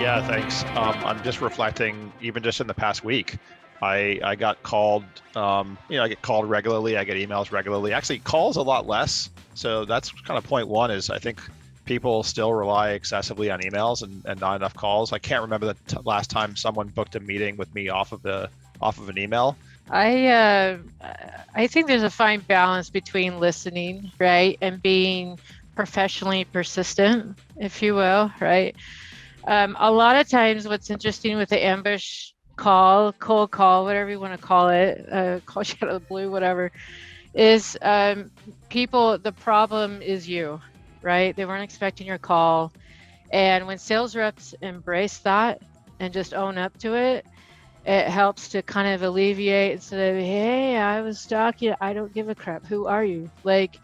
Yeah, thanks. I'm just reflecting, even just in the past week, I got called, I get called regularly. I get emails regularly. Actually, calls a lot less. So that's kind of point one is I think people still rely excessively on emails and not enough calls. I can't remember the last time someone booked a meeting with me off of an email. I think there's a fine balance between listening, right, and being professionally persistent, if you will, right? A lot of times what's interesting with the ambush call, cold call, whatever you want to call it, call you out of the blue, whatever, is the problem is you, right? They weren't expecting your call. And when sales reps embrace that and just own up to it, it helps to kind of alleviate instead of, hey, I was stalking, I don't give a crap. Who are you? Like,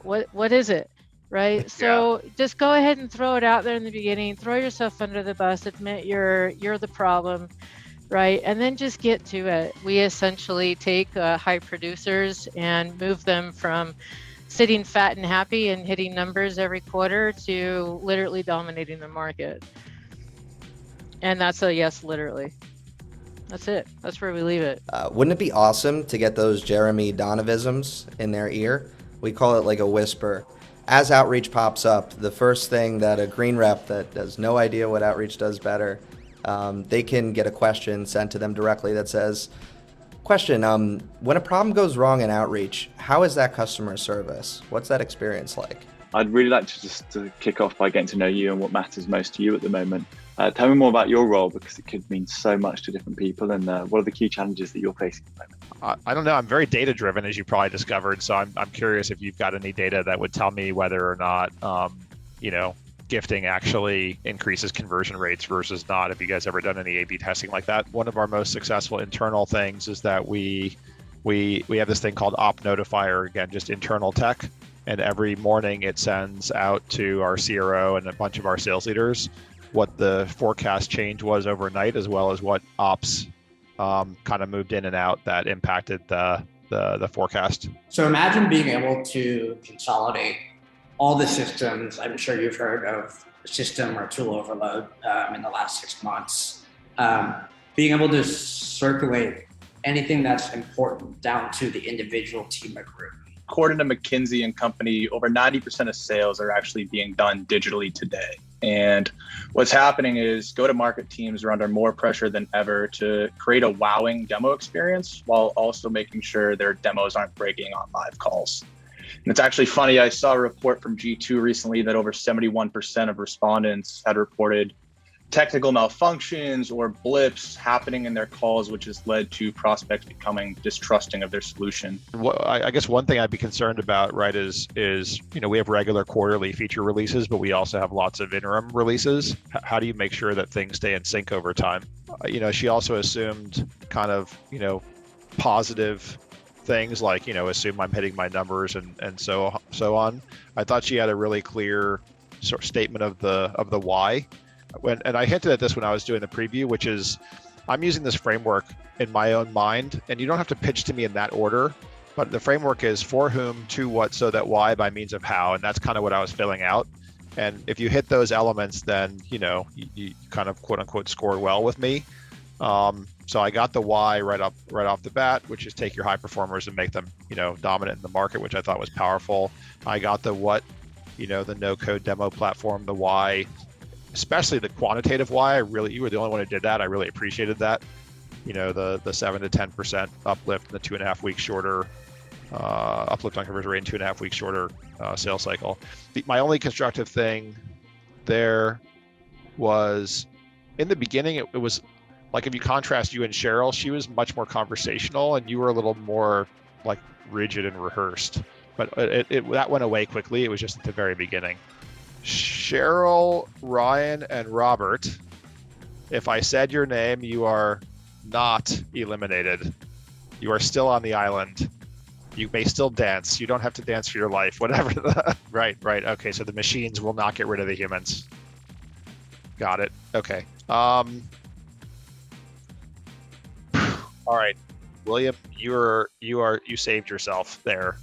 what is it? Right. So just go ahead and throw it out there in the beginning, throw yourself under the bus, admit you're the problem, right? And then just get to it. We essentially take high producers and move them from sitting fat and happy and hitting numbers every quarter to literally dominating the market. And that's a yes, literally. That's it. That's where we leave it. Wouldn't it be awesome to get those Jeremey Donovanisms in their ear? We call it like a whisper. As outreach pops up, the first thing that a green rep that has no idea what outreach does better, they can get a question sent to them directly that says, question, when a problem goes wrong in outreach, how is that customer service? What's that experience like? I'd really like to kick off by getting to know you and what matters most to you at the moment. Tell me more about your role, because it could mean so much to different people, and what are the key challenges that you're facing at the moment? I don't know. I'm very data driven, as you probably discovered. So I'm curious if you've got any data that would tell me whether or not, gifting actually increases conversion rates versus not. Have you guys ever done any A/B testing like that? One of our most successful internal things is that we have this thing called OpNotifier, again, just internal tech. And every morning it sends out to our CRO and a bunch of our sales leaders what the forecast change was overnight, as well as what ops kind of moved in and out that impacted the forecast. So imagine being able to consolidate all the systems. I'm sure you've heard of system or tool overload in the last 6 months. Being able to circulate anything that's important down to the individual team or group. According to McKinsey and Company, over 90% of sales are actually being done digitally today. And what's happening is go-to-market teams are under more pressure than ever to create a wowing demo experience while also making sure their demos aren't breaking on live calls. And it's actually funny, I saw a report from G2 recently that over 71% of respondents had reported technical malfunctions or blips happening in their calls, which has led to prospects becoming distrusting of their solution. I guess one thing I'd be concerned about, right, is we have regular quarterly feature releases, but we also have lots of interim releases. How do you make sure that things stay in sync over time? She also assumed kind of, positive things like, assume I'm hitting my numbers and so on. I thought she had a really clear sort of statement of the why. And I hinted at this when I was doing the preview, which is I'm using this framework in my own mind, and you don't have to pitch to me in that order, but the framework is for whom, to what, so that why by means of how, and that's kind of what I was filling out. And if you hit those elements, then you kind of quote unquote scored well with me. So I got the why right off the bat, which is take your high performers and make them dominant in the market, which I thought was powerful. I got the what, the no code demo platform, the why. Especially the quantitative why. You were the only one who did that. I really appreciated that. The 7 to 10% uplift in the 2.5 weeks shorter uplift on conversion rate in 2.5 weeks shorter sales cycle. My only constructive thing there was in the beginning. It was like if you contrast you and Cheryl, she was much more conversational, and you were a little more like rigid and rehearsed. But that went away quickly. It was just at the very beginning. Cheryl, Ryan, and Robert, if I said your name, you are not eliminated. You are still on the island. You may still dance. You don't have to dance for your life, whatever. Right. Okay, so the machines will not get rid of the humans. Got it. Okay. All right, William, you saved yourself there.